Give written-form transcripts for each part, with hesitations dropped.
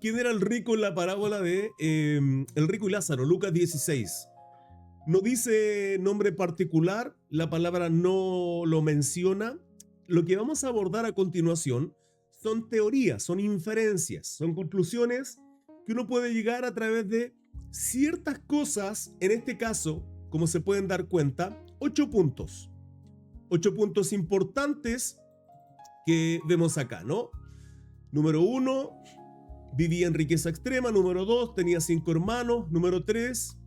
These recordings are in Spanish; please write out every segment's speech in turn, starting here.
quién era el rico en la parábola de el rico y Lázaro, Lucas 16. No dice nombre particular, la palabra no lo menciona. Lo que vamos a abordar a continuación son teorías, son inferencias, son conclusiones que uno puede llegar a través de ciertas cosas. En este caso, como se pueden dar cuenta, 8 puntos. 8 puntos importantes que vemos acá, ¿no? Número 1, vivía en riqueza extrema. Número 2, tenía 5 hermanos. Número 3,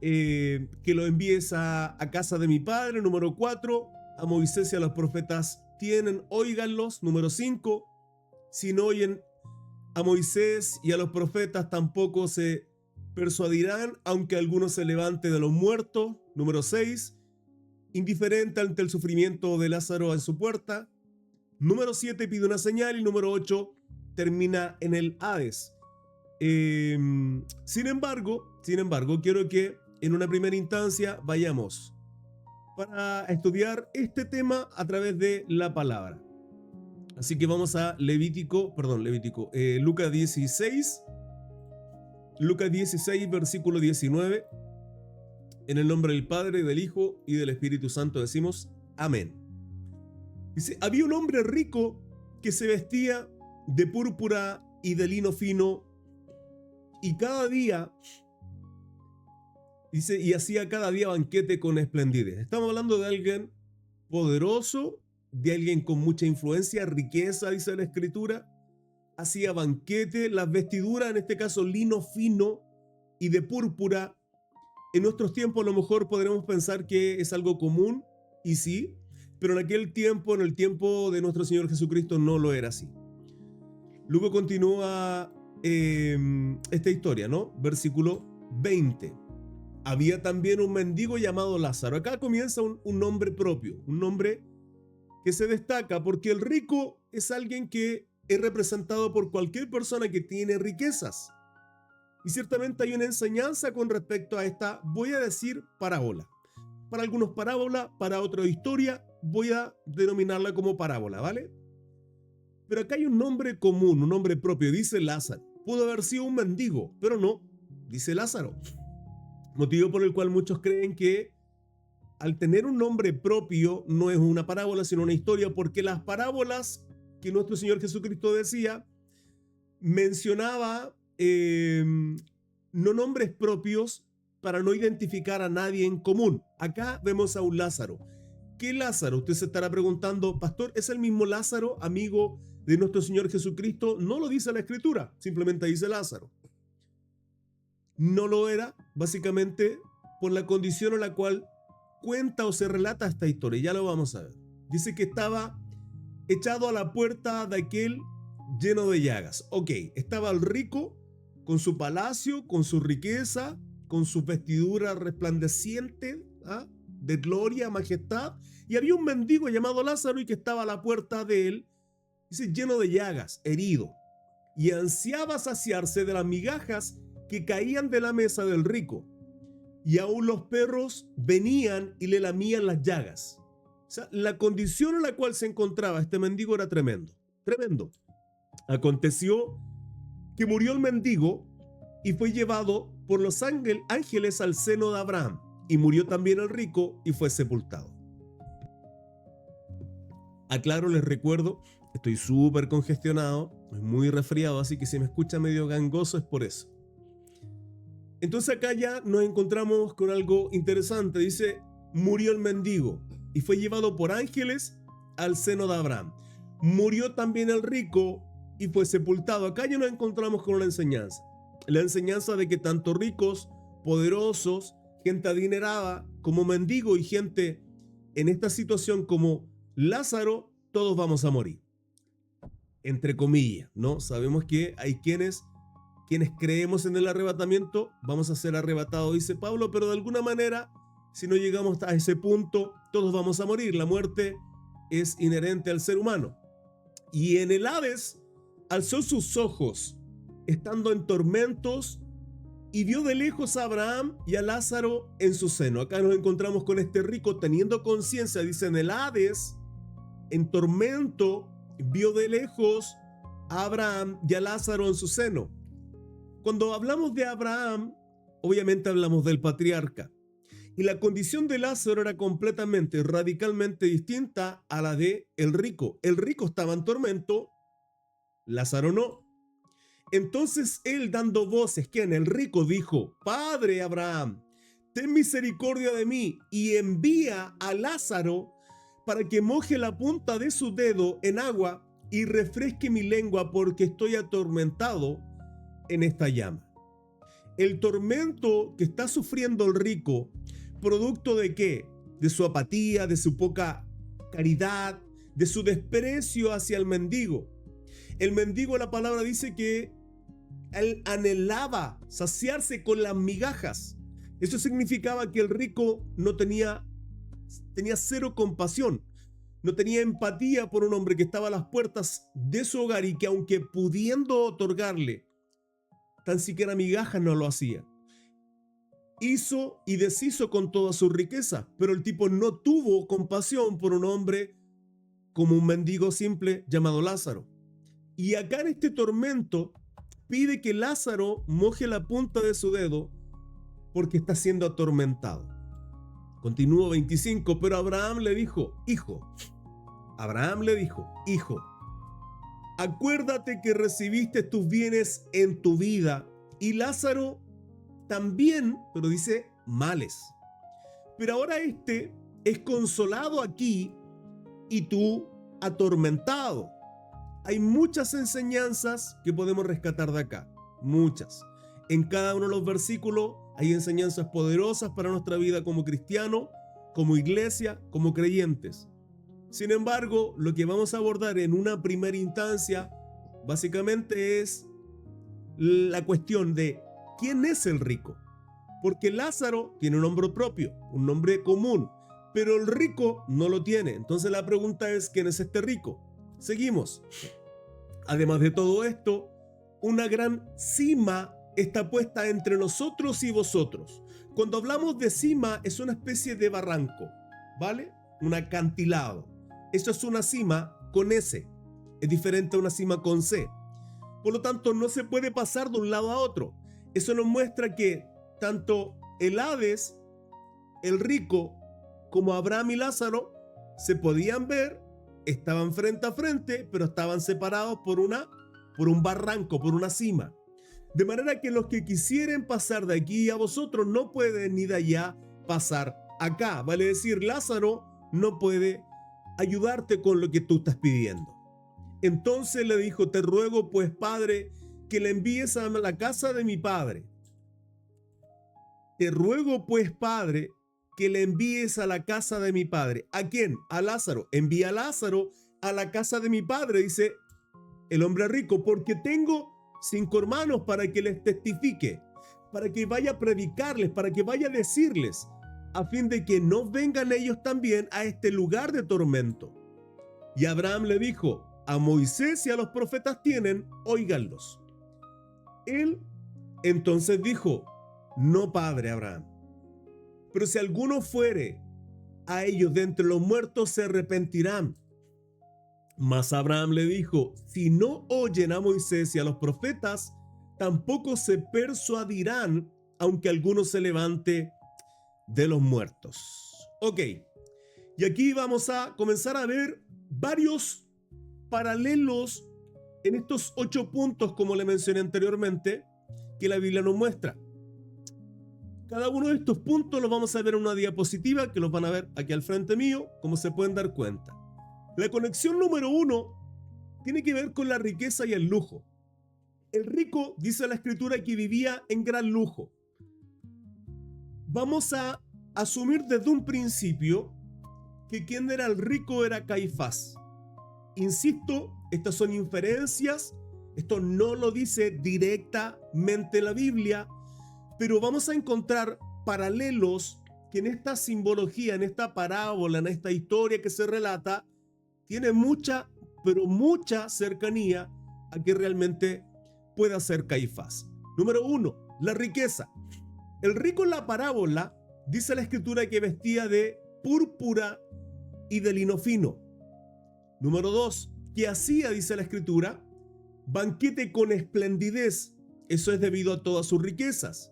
que lo envíes a casa de mi padre. Número 4, a Moisés y a los profetas tienen, óiganlos. Número 5, si no oyen a Moisés y a los profetas tampoco se persuadirán, aunque alguno se levante de los muertos. Número 6, indiferente ante el sufrimiento de Lázaro en su puerta. Número 7, pide una señal. Y número 8, termina en el Hades. Sin embargo, quiero que en una primera instancia vayamos para estudiar este tema a través de la palabra. Así que vamos a Lucas 16. Lucas 16, versículo 19. En el nombre del Padre, del Hijo y del Espíritu Santo decimos amén. Dice, había un hombre rico que se vestía de púrpura y de lino fino y cada día, dice, y hacía cada día banquete con esplendidez. Estamos hablando de alguien poderoso, de alguien con mucha influencia, riqueza, dice la Escritura. Hacía banquete, las vestiduras, en este caso lino fino y de púrpura. En nuestros tiempos a lo mejor podremos pensar que es algo común, y sí, pero en aquel tiempo, en el tiempo de nuestro Señor Jesucristo, no lo era así. Luego continúa esta historia, ¿no? Versículo 20. Había también un mendigo llamado Lázaro. Acá comienza un nombre propio, un nombre que se destaca porque el rico es alguien que es representado por cualquier persona que tiene riquezas. Y ciertamente hay una enseñanza con respecto a esta, voy a decir, parábola. Para algunos parábola, para otros historia, voy a denominarla como parábola, ¿vale? Pero acá hay un nombre común, un nombre propio, dice Lázaro. Pudo haber sido un mendigo, pero no, dice Lázaro. Motivo por el cual muchos creen que al tener un nombre propio no es una parábola, sino una historia, porque las parábolas que nuestro Señor Jesucristo decía, mencionaba no nombres propios para no identificar a nadie en común. Acá vemos a un Lázaro. ¿Qué Lázaro? Usted se estará preguntando, pastor, ¿es el mismo Lázaro, amigo de nuestro Señor Jesucristo? No lo dice la Escritura, simplemente dice Lázaro. No lo era, básicamente, por la condición en la cual cuenta o se relata esta historia. Ya lo vamos a ver. Dice que estaba echado a la puerta de aquel lleno de llagas. Ok, estaba el rico con su palacio, con su riqueza, con su vestidura resplandeciente, de gloria, majestad, y había un mendigo llamado Lázaro y que estaba a la puerta de él, dice, lleno de llagas, herido, y ansiaba saciarse de las migajas que caían de la mesa del rico, y aún los perros venían y le lamían las llagas. O sea, la condición en la cual se encontraba este mendigo era tremendo, tremendo. Aconteció que murió el mendigo y fue llevado por los ángeles al seno de Abraham, y murió también el rico y fue sepultado. Aclaro, les recuerdo, estoy súper congestionado, estoy muy resfriado, así que si me escucha medio gangoso es por eso. Entonces acá ya nos encontramos con algo interesante. Dice, murió el mendigo y fue llevado por ángeles al seno de Abraham. Murió también el rico y fue sepultado. Acá ya nos encontramos con una enseñanza. La enseñanza de que tanto ricos, poderosos, gente adinerada, como mendigo y gente en esta situación como Lázaro, todos vamos a morir. Entre comillas, ¿no? Sabemos que hay quienes creemos en el arrebatamiento, vamos a ser arrebatados, dice Pablo, pero de alguna manera, si no llegamos a ese punto, todos vamos a morir. La muerte es inherente al ser humano. Y en el Hades alzó sus ojos, estando en tormentos, y vio de lejos a Abraham y a Lázaro en su seno. Acá nos encontramos con este rico teniendo conciencia, dice, en el Hades, en tormento, vio de lejos a Abraham y a Lázaro en su seno. Cuando hablamos de Abraham, obviamente hablamos del patriarca. Y la condición de Lázaro era completamente, radicalmente distinta a la de el rico. El rico estaba en tormento, Lázaro no. Entonces él, dando voces, ¿quién? El rico dijo: Padre Abraham, ten misericordia de mí y envía a Lázaro para que moje la punta de su dedo en agua y refresque mi lengua, porque estoy atormentado en esta llama. El tormento que está sufriendo el rico, ¿producto de qué? De su apatía, de su poca caridad, de su desprecio hacia el mendigo. El mendigo, la palabra dice que él anhelaba saciarse con las migajas. Eso significaba que el rico no tenía cero compasión, no tenía empatía por un hombre que estaba a las puertas de su hogar y que, aunque pudiendo otorgarle tan siquiera migajas, no lo hacía. Hizo y deshizo con toda su riqueza, pero el tipo no tuvo compasión por un hombre como un mendigo simple llamado Lázaro. Y acá en este tormento pide que Lázaro moje la punta de su dedo porque está siendo atormentado. Continúo 25, pero Abraham le dijo: hijo, acuérdate que recibiste tus bienes en tu vida y Lázaro también, pero dice males. Pero ahora este es consolado aquí y tú atormentado. Hay muchas enseñanzas que podemos rescatar de acá, muchas. En cada uno de los versículos hay enseñanzas poderosas para nuestra vida como cristiano, como iglesia, como creyentes. Sin embargo, lo que vamos a abordar en una primera instancia básicamente es la cuestión de ¿quién es el rico? Porque Lázaro tiene un nombre propio, un nombre común, pero el rico no lo tiene. Entonces la pregunta es: ¿quién es este rico? Seguimos. Además de todo esto, una gran cima está puesta entre nosotros y vosotros. Cuando hablamos de cima, es una especie de barranco, ¿vale? Un acantilado. Eso es una cima con S. Es diferente a una cima con C. Por lo tanto, no se puede pasar de un lado a otro. Eso nos muestra que tanto el Hades, el rico, como Abraham y Lázaro se podían ver, estaban frente a frente, pero estaban separados por un barranco, por una cima. De manera que los que quisieren pasar de aquí a vosotros no pueden ni de allá pasar acá. Vale decir, Lázaro no puede ayudarte con lo que tú estás pidiendo. Entonces le dijo: te ruego pues, Padre, que le envíes a la casa de mi padre. Te ruego pues, Padre, que le envíes a la casa de mi padre. ¿A quién? A Lázaro. Envía a Lázaro a la casa de mi padre, dice el hombre rico, porque tengo 5 hermanos, para que les testifique, para que vaya a predicarles, para que vaya a decirles, a fin de que no vengan ellos también a este lugar de tormento. Y Abraham le dijo: a Moisés y a los profetas tienen, óiganlos. Él entonces dijo: no, padre Abraham, pero si alguno fuere a ellos de entre los muertos, se arrepentirán. Mas Abraham le dijo: si no oyen a Moisés y a los profetas, tampoco se persuadirán, aunque alguno se levante de los muertos. Ok, y aquí vamos a comenzar a ver varios paralelos en estos 8 puntos, como le mencioné anteriormente, que la Biblia nos muestra. Cada uno de estos puntos los vamos a ver en una diapositiva que los van a ver aquí al frente mío, como se pueden dar cuenta. La conexión número 1 tiene que ver con la riqueza y el lujo. El rico, dice la escritura, que vivía en gran lujo. Vamos a asumir desde un principio que quien era el rico era Caifás. Insisto, estas son inferencias, esto no lo dice directamente la Biblia, pero vamos a encontrar paralelos que en esta simbología, en esta parábola, en esta historia que se relata, tiene mucha, pero mucha cercanía a que realmente pueda ser Caifás. Número 1, la riqueza. El rico en la parábola, dice la escritura, que vestía de púrpura y de lino fino. Número 2, que hacía, dice la escritura, banquete con esplendidez, eso es debido a todas sus riquezas,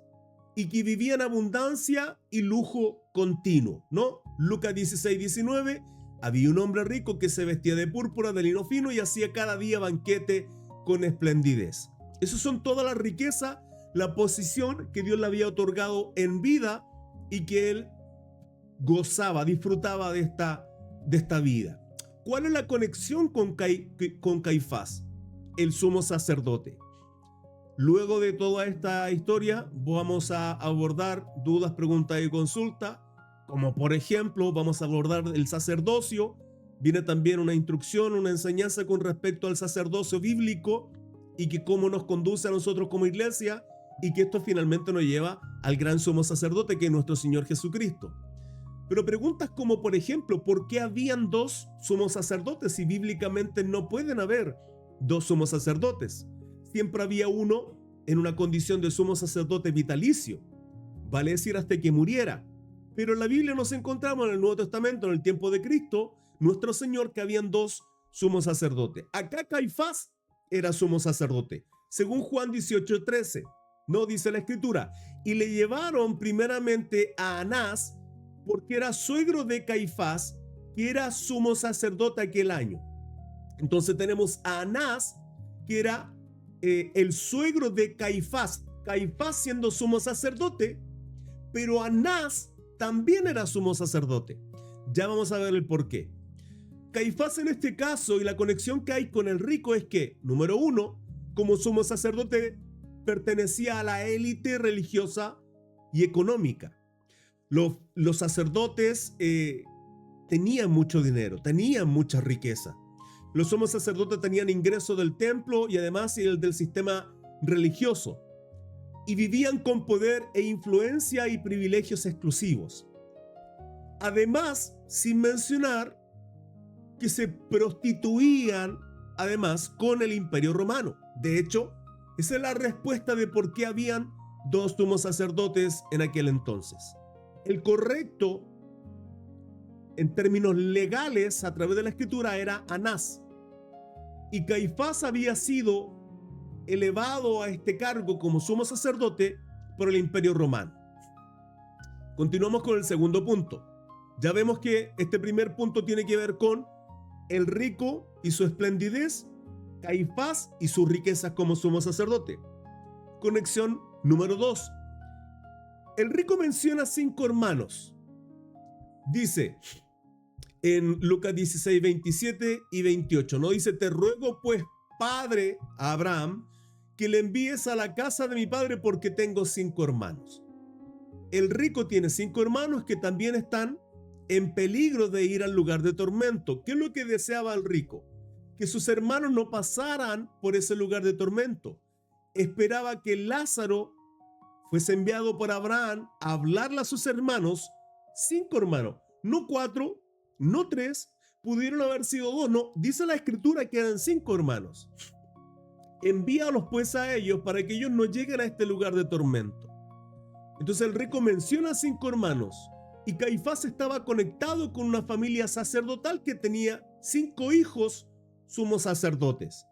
y que vivía en abundancia y lujo continuo, ¿no? Lucas 16:19, había un hombre rico que se vestía de púrpura, de lino fino y hacía cada día banquete con esplendidez. Esas son todas las riquezas, la posición que Dios le había otorgado en vida y que él gozaba, disfrutaba de esta vida. ¿Cuál es la conexión con Caifás, el sumo sacerdote? Luego de toda esta historia vamos a abordar dudas, preguntas y consultas, como por ejemplo vamos a abordar el sacerdocio. Viene también una instrucción, una enseñanza con respecto al sacerdocio bíblico y que cómo nos conduce a nosotros como iglesia y que esto finalmente nos lleva al gran sumo sacerdote que es nuestro Señor Jesucristo. Pero preguntas como por ejemplo, ¿por qué habían dos sumos sacerdotes si bíblicamente no pueden haber dos sumos sacerdotes? Siempre había uno en una condición de sumo sacerdote vitalicio, vale decir hasta que muriera. Pero en la Biblia nos encontramos en el Nuevo Testamento, en el tiempo de Cristo, nuestro Señor, que habían dos sumos sacerdotes. Acá Caifás era sumo sacerdote, según Juan 18:13, no dice la Escritura, y le llevaron primeramente a Anás, porque era suegro de Caifás, que era sumo sacerdote aquel año. Entonces tenemos a Anás, que era el suegro de Caifás, Caifás siendo sumo sacerdote, pero Anás también era sumo sacerdote. Ya vamos a ver el por qué. Caifás en este caso y la conexión que hay con el rico es que, número uno, como sumo sacerdote pertenecía a la élite religiosa y económica. Los sacerdotes tenían mucho dinero, tenían mucha riqueza. Los sumos sacerdotes tenían ingreso del templo y además el del sistema religioso. Y vivían con poder e influencia y privilegios exclusivos. Además, sin mencionar que se prostituían además con el Imperio Romano. De hecho, esa es la respuesta de por qué habían dos sumos sacerdotes en aquel entonces. El correcto, en términos legales, a través de la Escritura, era Anás. Y Caifás había sido elevado a este cargo como sumo sacerdote por el Imperio Romano. Continuamos con el segundo punto. Ya vemos que este primer punto tiene que ver con el rico y su esplendidez, Caifás y sus riquezas como sumo sacerdote. Conexión número 2. El rico menciona 5 hermanos. Dice en Lucas 16, 27 y 28, ¿no? Dice, te ruego pues, padre Abraham, que le envíes a la casa de mi padre porque tengo 5 hermanos. El rico tiene 5 hermanos que también están en peligro de ir al lugar de tormento. ¿Qué es lo que deseaba el rico? Que sus hermanos no pasaran por ese lugar de tormento. Esperaba que Lázaro fuese enviado por Abraham a hablarle a sus hermanos, 5 hermanos, no 4, no 3, pudieron haber sido 2, no, dice la Escritura que eran 5 hermanos. Envíalos pues a ellos para que ellos no lleguen a este lugar de tormento. Entonces el rico menciona 5 hermanos y Caifás estaba conectado con una familia sacerdotal que tenía 5 hijos sumos sacerdotes.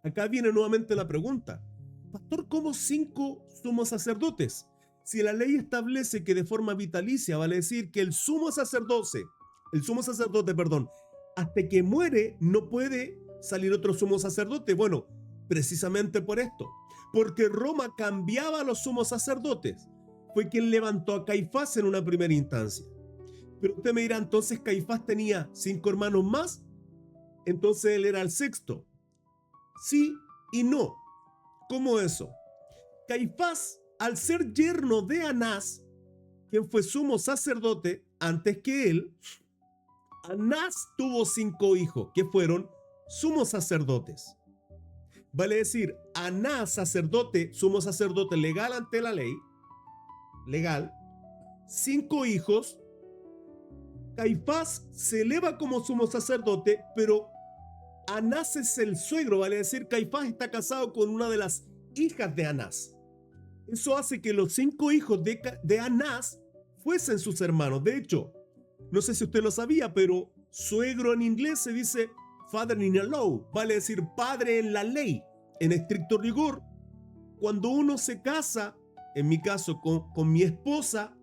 Acá viene nuevamente la pregunta, pastor, ¿cómo 5 sumos sacerdotes? Si la ley establece que de forma vitalicia, vale decir que el sumo sacerdote, hasta que muere no puede salir otro sumo sacerdote. Bueno, precisamente por esto, porque Roma cambiaba a los sumos sacerdotes. Fue quien levantó a Caifás en una primera instancia. Pero usted me dirá, entonces Caifás tenía 5 hermanos más, entonces él era el sexto. Sí y no. ¿Cómo eso? Caifás, al ser yerno de Anás, quien fue sumo sacerdote antes que él, Anás tuvo 5 hijos que fueron sumos sacerdotes. Vale decir, Anás, sacerdote, sumo sacerdote legal ante la ley, legal, 5 hijos. Caifás se eleva como sumo sacerdote, pero Anás es el suegro, vale decir, Caifás está casado con una de las hijas de Anás. Eso hace que los 5 hijos de Anás fuesen sus hermanos. De hecho, no sé si usted lo sabía, pero suegro en inglés se dice father in law, vale decir padre en la ley. en estricto rigor, cuando uno se casa, en mi caso con mi esposa,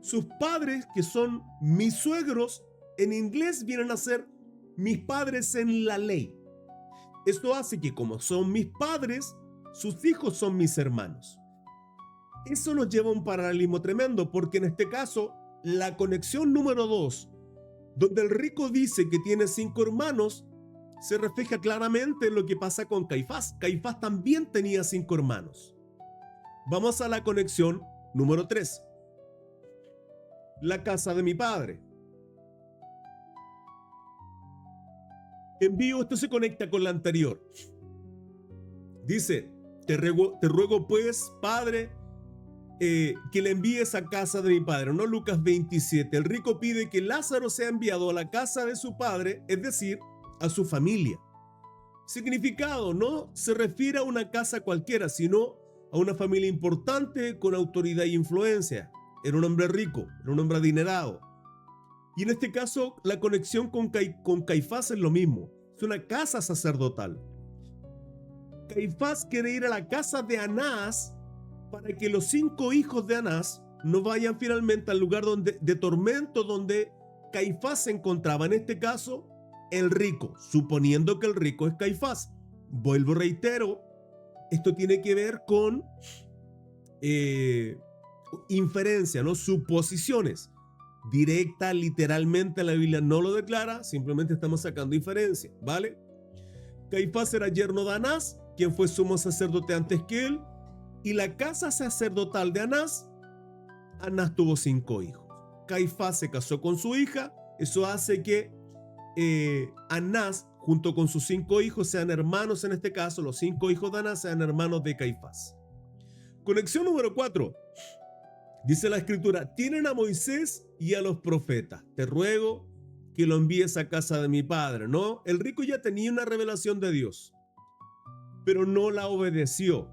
sus padres, que son mis suegros, en inglés vienen a ser mis padres en la ley. Esto hace que como son mis padres, sus hijos son mis hermanos. Eso nos lleva a un paralelismo tremendo, porque en este caso, la conexión número 2, donde el rico dice que tiene 5 hermanos, se refleja claramente en lo que pasa con Caifás. Caifás también tenía 5 hermanos. Vamos a la conexión número 3. La casa de mi padre. Esto se conecta con la anterior. Dice, te ruego pues, Padre, que le envíes a casa de mi padre. No, Lucas 27. El rico pide que Lázaro sea enviado a la casa de su padre, es decir, a su familia. Significado, no se refiere a una casa cualquiera, sino a una familia importante con autoridad e influencia. Era un hombre rico, era un hombre adinerado. Y en este caso, la conexión con Caifás es lo mismo. Es una casa sacerdotal. Caifás quiere ir a la casa de Anás para que los 5 hijos de Anás no vayan finalmente al lugar de tormento donde Caifás se encontraba. En este caso, el rico, suponiendo que el rico es Caifás. Vuelvo, reitero, esto tiene que ver con inferencia, ¿no? Suposiciones. Directa, literalmente la Biblia no lo declara, simplemente estamos sacando inferencia, ¿vale? Caifás era yerno de Anás, quien fue sumo sacerdote antes que él, y la casa sacerdotal de Anás tuvo 5 hijos. Caifás se casó con su hija, eso hace que Anás, junto con sus 5 hijos, sean hermanos, en este caso, los 5 hijos de Anás sean hermanos de Caifás. Conexión número 4. Dice la escritura, tienen a Moisés y a los profetas. Te ruego que lo envíes a casa de mi padre, ¿no? El rico ya tenía una revelación de Dios, pero no la obedeció.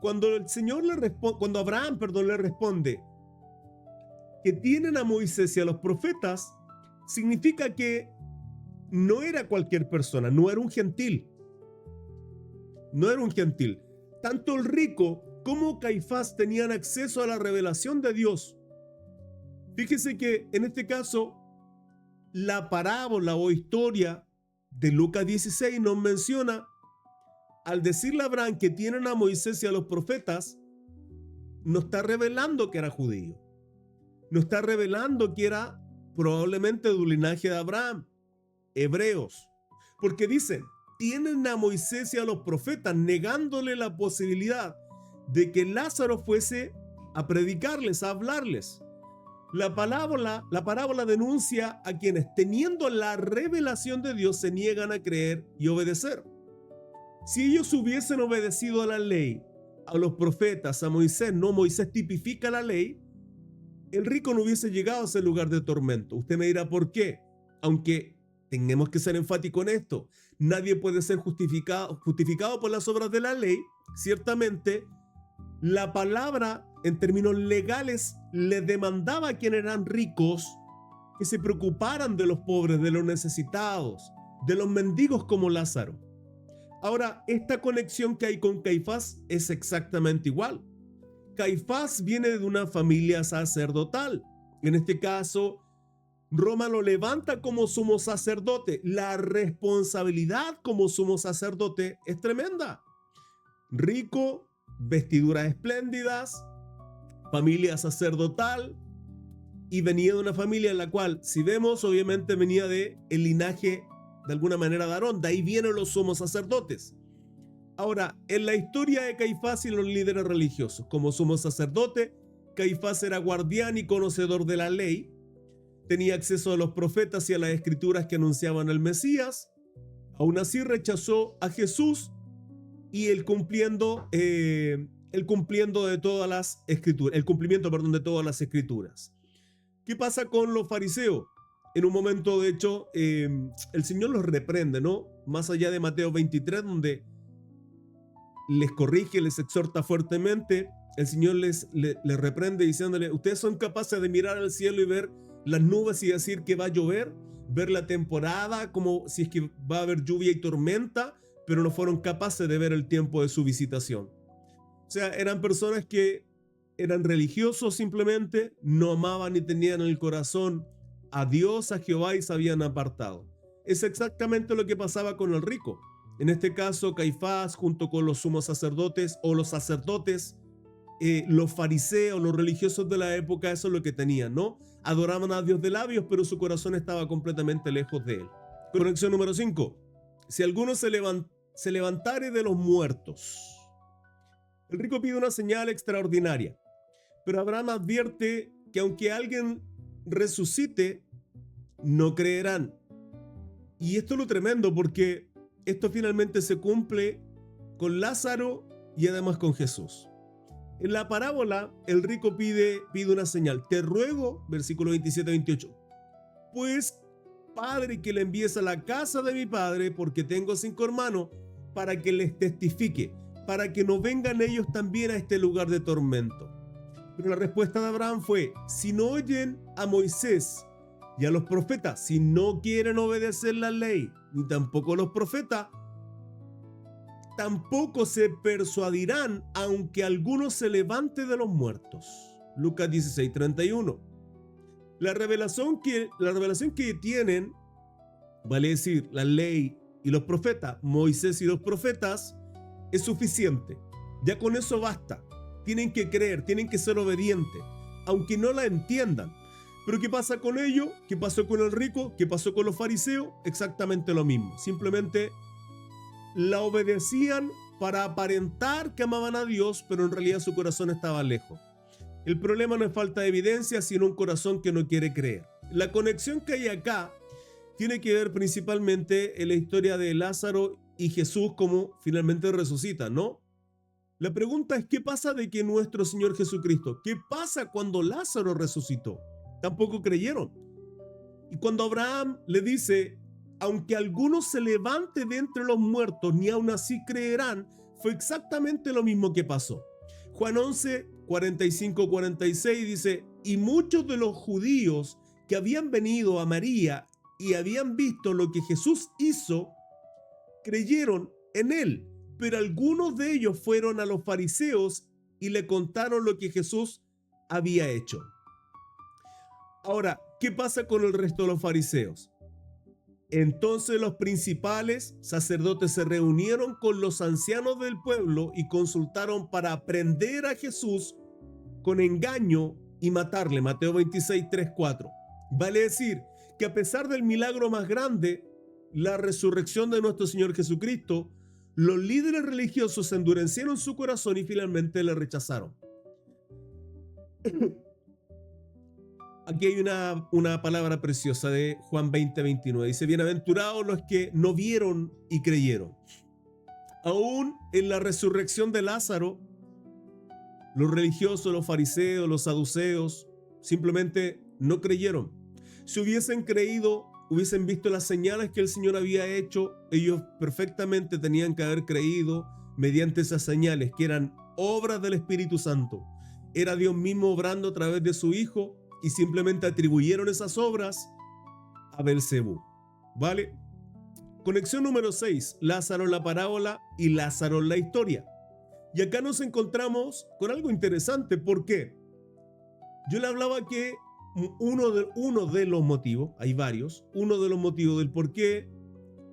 Cuando Abraham le responde que tienen a Moisés y a los profetas, significa que no era cualquier persona, no era un gentil. No era un gentil. Tanto el rico como Caifás tenían acceso a la revelación de Dios. Fíjese que en este caso, la parábola o historia de Lucas 16 nos menciona, al decirle a Abraham que tienen a Moisés y a los profetas, no está revelando que era judío. No está revelando que era probablemente del linaje de Abraham, hebreos. Porque dicen, tienen a Moisés y a los profetas, negándole la posibilidad de que Lázaro fuese a predicarles, a hablarles. La parábola denuncia a quienes, teniendo la revelación de Dios, se niegan a creer y obedecer. Si ellos hubiesen obedecido a la ley, a los profetas, a Moisés, no, Moisés tipifica la ley, el rico no hubiese llegado a ese lugar de tormento. Usted me dirá por qué, aunque tenemos que ser enfáticos en esto. Nadie puede ser justificado por las obras de la ley. Ciertamente, la palabra en términos legales le demandaba a quienes eran ricos que se preocuparan de los pobres, de los necesitados, de los mendigos como Lázaro. Ahora, esta conexión que hay con Caifás es exactamente igual. Caifás viene de una familia sacerdotal. En este caso, Roma lo levanta como sumo sacerdote. La responsabilidad como sumo sacerdote es tremenda. Rico, vestiduras espléndidas, familia sacerdotal, y venía de una familia en la cual, si vemos, obviamente venía de el linaje de alguna manera de Aarón. De ahí vienen los sumos sacerdotes. Ahora, en la historia de Caifás y los líderes religiosos, como sumo sacerdote, Caifás era guardián y conocedor de la ley, tenía acceso a los profetas y a las escrituras que anunciaban el Mesías. Aún así rechazó a Jesús y el cumplimiento de todas las escrituras. ¿Qué pasa con los fariseos? En un momento, de hecho, el Señor los reprende, ¿no? Más allá de Mateo 23, donde les corrige, les exhorta fuertemente, el Señor les reprende diciéndole, ustedes son capaces de mirar al cielo y ver las nubes y decir que va a llover, ver la temporada como si es que va a haber lluvia y tormenta, pero no fueron capaces de ver el tiempo de su visitación. O sea, eran personas que eran religiosos simplemente, no amaban ni tenían en el corazón a Dios, a Jehová, y se habían apartado. Es exactamente lo que pasaba con el rico. En este caso, Caifás, junto con los sumos sacerdotes o los sacerdotes, los fariseos, los religiosos de la época, eso es lo que tenían, ¿no? Adoraban a Dios de labios, pero su corazón estaba completamente lejos de él. Conexión número 5. Si alguno se levantare de los muertos. El rico pide una señal extraordinaria, pero Abraham advierte que aunque alguien resucite, no creerán. Y esto es lo tremendo, porque esto finalmente se cumple con Lázaro y además con Jesús. En la parábola, el rico pide una señal. Te ruego, versículo 27-28, pues, Padre, que le envíes a la casa de mi padre, porque tengo 5 hermanos, para que les testifique, para que no vengan ellos también a este lugar de tormento. Pero la respuesta de Abraham fue: si no oyen a Moisés y a los profetas, si no quieren obedecer la ley, ni tampoco los profetas, tampoco se persuadirán, aunque alguno se levante de los muertos. Lucas 16:31. La revelación que tienen, vale decir, la ley y los profetas, Moisés y los profetas, es suficiente. Ya con eso basta. Tienen que creer, tienen que ser obedientes, aunque no la entiendan. Pero ¿qué pasa con ellos? ¿Qué pasó con el rico? ¿Qué pasó con los fariseos? Exactamente lo mismo. Simplemente la obedecían para aparentar que amaban a Dios, pero en realidad su corazón estaba lejos. El problema no es falta de evidencia, sino un corazón que no quiere creer. La conexión que hay acá tiene que ver principalmente en la historia de Lázaro y Jesús, como finalmente resucita, ¿no? La pregunta es: ¿qué pasa de que nuestro Señor Jesucristo? ¿Qué pasa cuando Lázaro resucitó? Tampoco creyeron. Y cuando Abraham le dice: aunque alguno se levante de entre los muertos, ni aun así creerán, fue exactamente lo mismo que pasó. Juan 11, 45-46 dice: y muchos de los judíos que habían venido a María y habían visto lo que Jesús hizo, creyeron en él, pero algunos de ellos fueron a los fariseos y le contaron lo que Jesús había hecho. Ahora, ¿qué pasa con el resto de los fariseos? Entonces los principales sacerdotes se reunieron con los ancianos del pueblo y consultaron para prender a Jesús con engaño y matarle. Mateo 26, 3, 4. Vale decir que a pesar del milagro más grande, la resurrección de nuestro Señor Jesucristo, los líderes religiosos endurecieron su corazón y finalmente le rechazaron. Aquí hay una palabra preciosa de Juan 20:29. Dice: bienaventurados los que no vieron y creyeron. Aún en la resurrección de Lázaro, los religiosos, los fariseos, los saduceos, simplemente no creyeron. Si hubiesen creído, hubiesen visto las señales que el Señor había hecho, ellos perfectamente tenían que haber creído mediante esas señales, que eran obras del Espíritu Santo. Era Dios mismo obrando a través de su Hijo, y simplemente atribuyeron esas obras a Belcebú. ¿Vale? Conexión número 6. Lázaro en la parábola y Lázaro en la historia. Y acá nos encontramos con algo interesante. ¿Por qué? Yo le hablaba que uno de los motivos, hay varios, uno de los motivos del por qué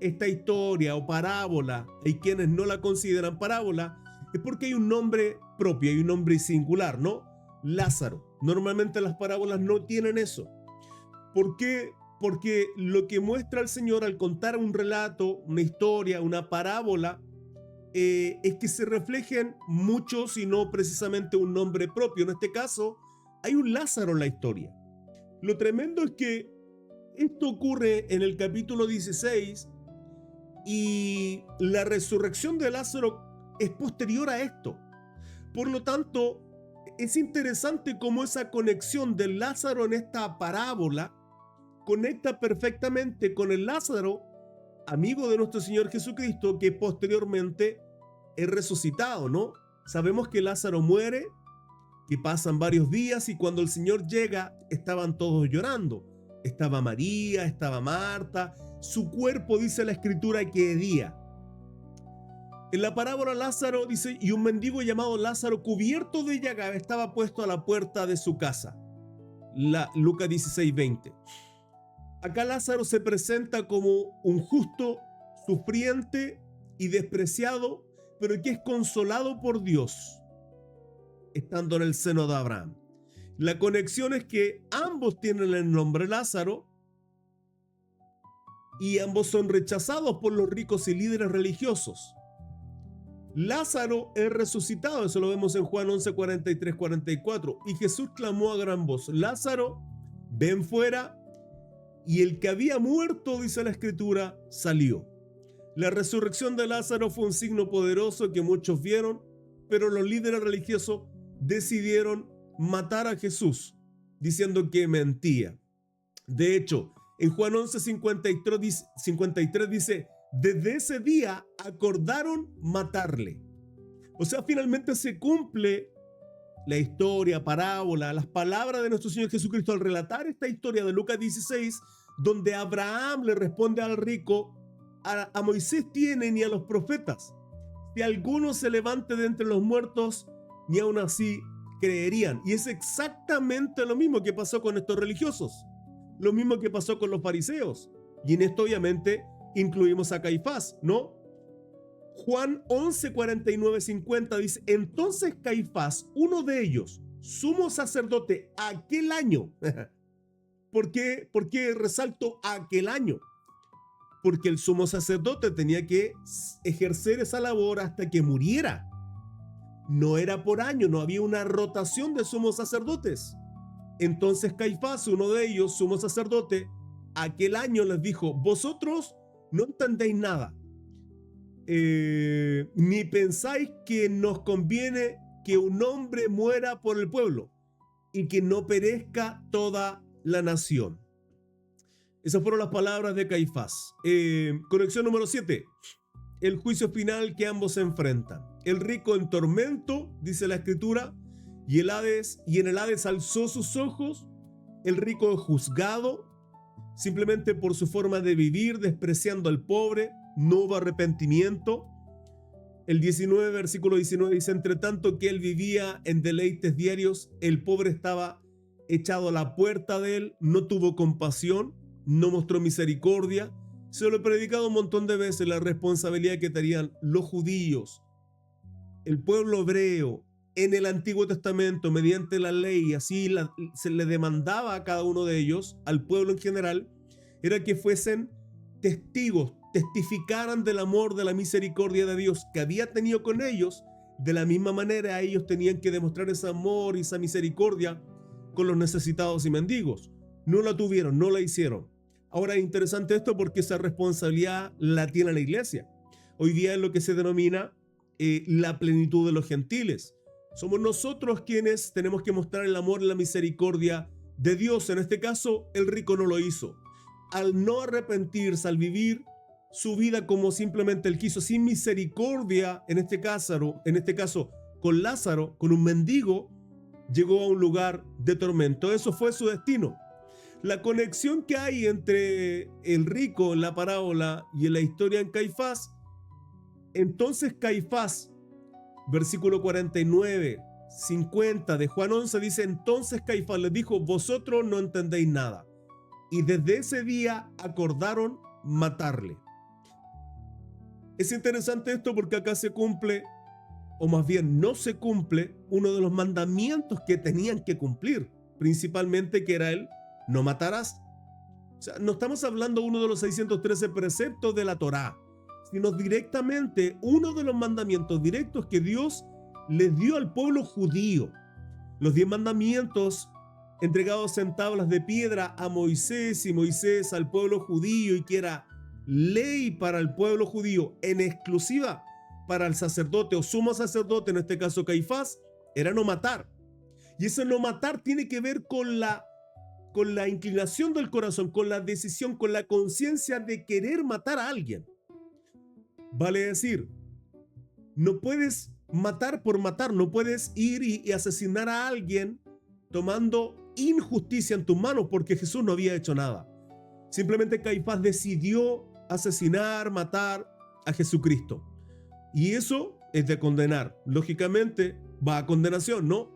esta historia o parábola, hay quienes no la consideran parábola, es porque hay un nombre propio, hay un nombre singular, ¿no? Lázaro. Normalmente las parábolas no tienen eso. ¿Por qué? Porque lo que muestra el Señor al contar un relato, una historia, una parábola, es que se reflejen muchos y no precisamente un nombre propio. En este caso, hay un Lázaro en la historia. Lo tremendo es que esto ocurre en el capítulo 16 y la resurrección de Lázaro es posterior a esto. Por lo tanto, es interesante cómo esa conexión de Lázaro en esta parábola conecta perfectamente con el Lázaro, amigo de nuestro Señor Jesucristo, que posteriormente es resucitado, ¿no? Sabemos que Lázaro muere, que pasan varios días y cuando el Señor llega estaban todos llorando. Estaba María, estaba Marta, su cuerpo, dice la Escritura, que hedía. En la parábola Lázaro dice, y un mendigo llamado Lázaro cubierto de llaga estaba puesto a la puerta de su casa. Lucas 16:20. Acá Lázaro se presenta como un justo, sufriente y despreciado, pero que es consolado por Dios, estando en el seno de Abraham. La conexión es que ambos tienen el nombre Lázaro y ambos son rechazados por los ricos y líderes religiosos. Lázaro es resucitado, eso lo vemos en Juan 11, 43, 44. Y Jesús clamó a gran voz, Lázaro, ven fuera. Y el que había muerto, dice la Escritura, salió. La resurrección de Lázaro fue un signo poderoso que muchos vieron, pero los líderes religiosos decidieron matar a Jesús, diciendo que mentía. De hecho, en Juan 11, 53 dice, desde ese día acordaron matarle. O sea, finalmente se cumple la historia, parábola, las palabras de nuestro Señor Jesucristo al relatar esta historia de Lucas 16, donde Abraham le responde al rico, a Moisés tienen y a los profetas. Si alguno se levante de entre los muertos, ni aún así creerían. Y es exactamente lo mismo que pasó con estos religiosos, lo mismo que pasó con los fariseos. Y en esto obviamente incluimos a Caifás, ¿no? Juan 11, 49, 50 dice, entonces Caifás, uno de ellos, sumo sacerdote aquel año. ¿Por qué resalto aquel año? Porque el sumo sacerdote tenía que ejercer esa labor hasta que muriera. No era por año, no había una rotación de sumos sacerdotes. Entonces Caifás, uno de ellos, sumo sacerdote, aquel año les dijo, vosotros no entendéis nada, ni pensáis que nos conviene que un hombre muera por el pueblo y que no perezca toda la nación. Esas fueron las palabras de Caifás. Conexión número 7. El juicio final que ambos se enfrentan. El rico en tormento, dice la Escritura, y en el Hades alzó sus ojos. El rico es juzgado simplemente por su forma de vivir, despreciando al pobre. No hubo arrepentimiento. El 19, versículo 19 dice, entre tanto que él vivía en deleites diarios, el pobre estaba echado a la puerta de él, no tuvo compasión, no mostró misericordia. Se lo he predicado un montón de veces, la responsabilidad que tenían los judíos, el pueblo hebreo, en el Antiguo Testamento, mediante la ley, así se le demandaba a cada uno de ellos, al pueblo en general, era que fuesen testigos, testificaran del amor, de la misericordia de Dios que había tenido con ellos. De la misma manera, ellos tenían que demostrar ese amor y esa misericordia con los necesitados y mendigos. No la tuvieron, no la hicieron. Ahora es interesante esto porque esa responsabilidad la tiene la iglesia. Hoy día es lo que se denomina la plenitud de los gentiles. Somos nosotros quienes tenemos que mostrar el amor y la misericordia de Dios. En este caso, el rico no lo hizo. Al no arrepentirse, al vivir su vida como simplemente él quiso, sin misericordia, en este caso con Lázaro, con un mendigo, llegó a un lugar de tormento. Eso fue su destino. La conexión que hay entre el rico en la parábola y en la historia en Caifás. Entonces Caifás, versículo 49, 50 de Juan 11 dice, entonces Caifás les dijo, vosotros no entendéis nada. Y desde ese día acordaron matarle. Es interesante esto porque acá se cumple, o más bien no se cumple, uno de los mandamientos que tenían que cumplir, principalmente que era el no matarás. O sea, no estamos hablando de uno de los 613 preceptos de la Torá, sino directamente uno de los mandamientos directos que Dios les dio al pueblo judío. Los 10 mandamientos entregados en tablas de piedra a Moisés y Moisés al pueblo judío, y que era ley para el pueblo judío, en exclusiva para el sacerdote o sumo sacerdote, en este caso Caifás, era no matar. Y ese no matar tiene que ver con la inclinación del corazón, con la decisión, con la conciencia de querer matar a alguien. Vale decir, no puedes matar por matar, no puedes ir y asesinar a alguien tomando injusticia en tus manos, porque Jesús no había hecho nada. Simplemente Caifás decidió asesinar, matar a Jesucristo. Y eso es de condenar. Lógicamente va a condenación, ¿no?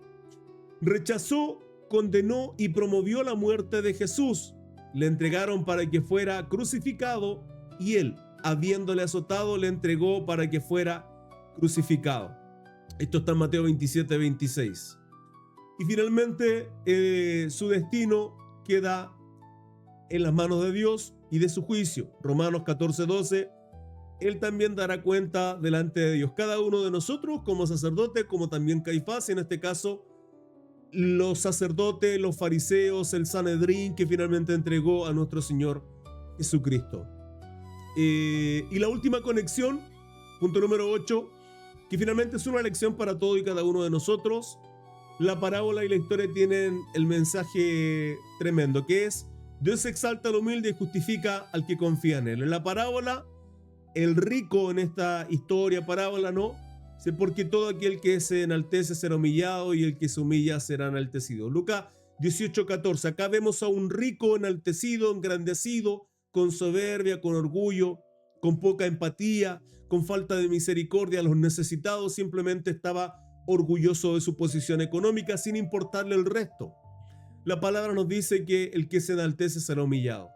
Rechazó, condenó y promovió la muerte de Jesús. Le entregaron para que fuera crucificado y él, habiéndole azotado, le entregó para que fuera crucificado. Esto está en Mateo 27, 26. Y finalmente su destino queda en las manos de Dios y de su juicio. Romanos 14, 12. Él también dará cuenta delante de Dios. Cada uno de nosotros como sacerdote, como también Caifás, en este caso, los sacerdotes, los fariseos, el Sanedrín que finalmente entregó a nuestro Señor Jesucristo. Y la última conexión, punto número 8, que finalmente es una lección para todo y cada uno de nosotros. La parábola y la historia tienen el mensaje tremendo, que es: Dios exalta al humilde y justifica al que confía en él. En la parábola, el rico en esta historia, parábola, ¿no? Porque todo aquel que se enaltece será humillado y el que se humilla será enaltecido. Lucas 18:14. Acá vemos a un rico enaltecido, engrandecido, con soberbia, con orgullo, con poca empatía, con falta de misericordia a los necesitados. Simplemente estaba orgulloso de su posición económica sin importarle el resto. La palabra nos dice que el que se enaltece será humillado.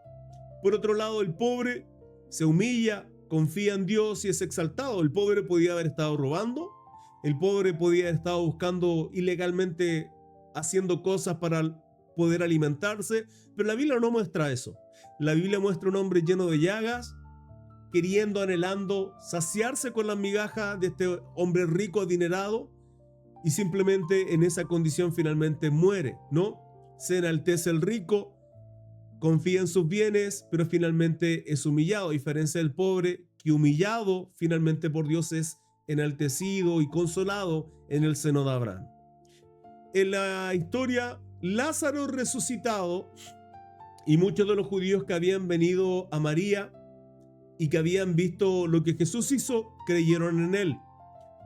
Por otro lado, el pobre se humilla, confía en Dios y es exaltado. El pobre podía haber estado robando, el pobre podía haber estado buscando ilegalmente, haciendo cosas para poder alimentarse, pero la Biblia no muestra eso. La Biblia muestra un hombre lleno de llagas, queriendo, anhelando saciarse con las migajas de este hombre rico, adinerado, y simplemente en esa condición finalmente muere, ¿no? Se enaltece el rico, confía en sus bienes, pero finalmente es humillado, a diferencia del pobre, que humillado finalmente por Dios es enaltecido y consolado en el seno de Abraham. En la historia, Lázaro resucitado y muchos de los judíos que habían venido a María y que habían visto lo que Jesús hizo, creyeron en él,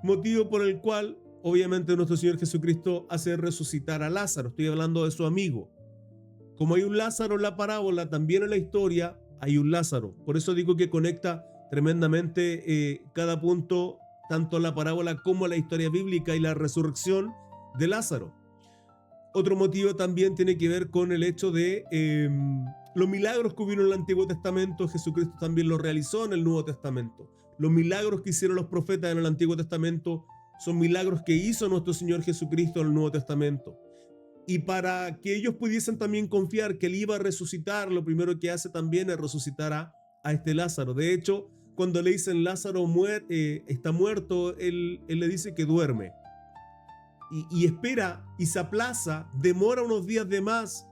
motivo por el cual obviamente nuestro Señor Jesucristo hace resucitar a Lázaro. Estoy hablando de su amigo. Como hay un Lázaro en la parábola, también en la historia hay un Lázaro. Por eso digo que conecta tremendamente cada punto, tanto la parábola como la historia bíblica y la resurrección de Lázaro. Otro motivo también tiene que ver con el hecho de los milagros que hubieron en el Antiguo Testamento. Jesucristo también los realizó en el Nuevo Testamento. Los milagros que hicieron los profetas en el Antiguo Testamento son milagros que hizo nuestro Señor Jesucristo en el Nuevo Testamento. Y para que ellos pudiesen también confiar que él iba a resucitar, lo primero que hace también es resucitar a este Lázaro. De hecho, cuando le dicen Lázaro está muerto, él le dice que duerme. Y espera y se aplaza, demora unos días de más,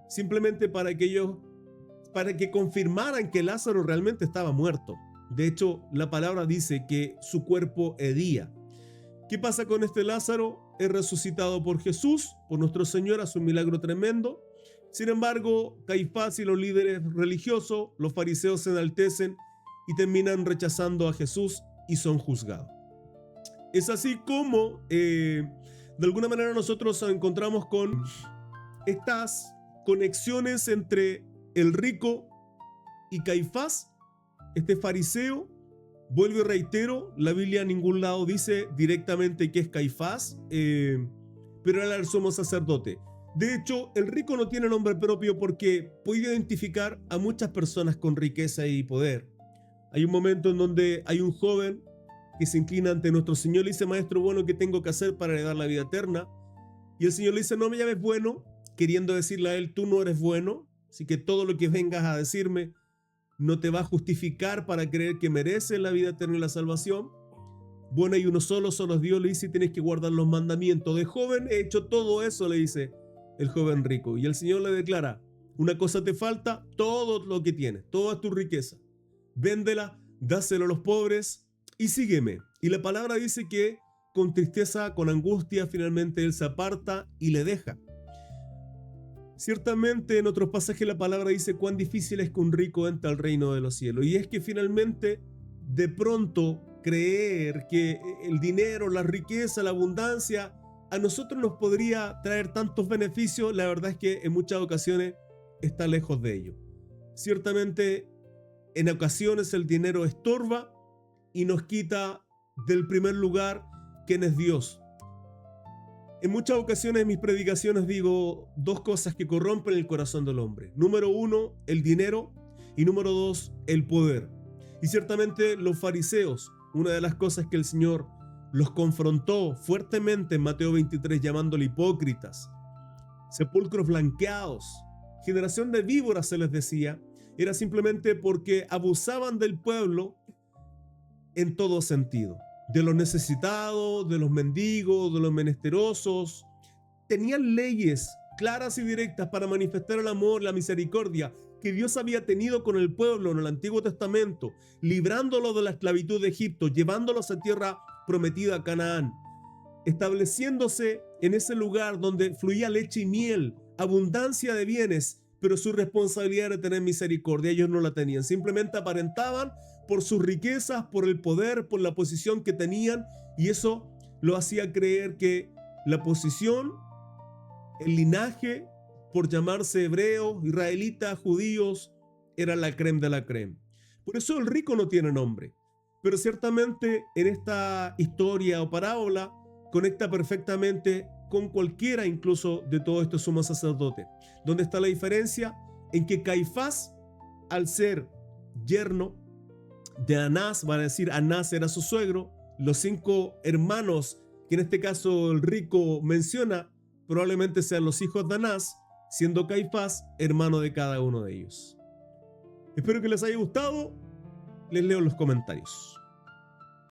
simplemente para que confirmaran que Lázaro realmente estaba muerto. De hecho, la palabra dice que su cuerpo hedía. ¿Qué pasa con este Lázaro? Es resucitado por Jesús, por nuestro Señor, hace un milagro tremendo. Sin embargo, Caifás y los líderes religiosos, los fariseos, se enaltecen y terminan rechazando a Jesús y son juzgados. Es así como, de alguna manera, nosotros nos encontramos con estas conexiones entre el rico y Caifás, este fariseo. Vuelvo y reitero, la Biblia en ningún lado dice directamente que es Caifás, pero era el sumo sacerdote. De hecho, el rico no tiene nombre propio porque puede identificar a muchas personas con riqueza y poder. Hay un momento en donde hay un joven que se inclina ante nuestro Señor y le dice: Maestro, bueno, ¿qué tengo que hacer para heredar la vida eterna? Y el Señor le dice: no me llames bueno, queriendo decirle a él: tú no eres bueno, así que todo lo que vengas a decirme no te va a justificar para creer que mereces la vida eterna y la salvación. Bueno, hay uno solo es Dios, le dice, y tienes que guardar los mandamientos. De joven he hecho todo eso, le dice el joven rico. Y el Señor le declara: una cosa te falta, todo lo que tienes, toda tu riqueza, véndela, dáselo a los pobres y sígueme. Y la palabra dice que con tristeza, con angustia, finalmente él se aparta y le deja. Ciertamente en otros pasajes la palabra dice cuán difícil es que un rico entre al reino de los cielos. Y es que finalmente, de pronto, creer que el dinero, la riqueza, la abundancia a nosotros nos podría traer tantos beneficios, la verdad es que en muchas ocasiones está lejos de ello. Ciertamente en ocasiones el dinero estorba y nos quita del primer lugar, quién es Dios. En muchas ocasiones en mis predicaciones digo dos cosas que corrompen el corazón del hombre. Número uno, el dinero, y número dos, el poder. Y ciertamente los fariseos, una de las cosas que el Señor los confrontó fuertemente en Mateo 23, llamándole hipócritas, sepulcros blanqueados, generación de víboras se les decía, era simplemente porque abusaban del pueblo en todo sentido. De los necesitados, de los mendigos, de los menesterosos. Tenían leyes claras y directas para manifestar el amor, la misericordia que Dios había tenido con el pueblo en el Antiguo Testamento, librándolo de la esclavitud de Egipto, llevándolos a tierra prometida, Canaán, estableciéndose en ese lugar donde fluía leche y miel, abundancia de bienes, pero su responsabilidad era tener misericordia. Ellos no la tenían, simplemente aparentaban por sus riquezas, por el poder, por la posición que tenían, y eso lo hacía creer que la posición, el linaje, por llamarse hebreos, israelitas, judíos, era la crème de la crème. Por eso el rico no tiene nombre. Pero ciertamente en esta historia o parábola conecta perfectamente con cualquiera, incluso de todos estos sumos sacerdotes. ¿Dónde está la diferencia? En que Caifás, al ser yerno de Anás, van a decir Anás era su suegro, los 5 hermanos que en este caso el rico menciona, probablemente sean los hijos de Anás, siendo Caifás hermano de cada uno de ellos. Espero que les haya gustado. Les leo los comentarios.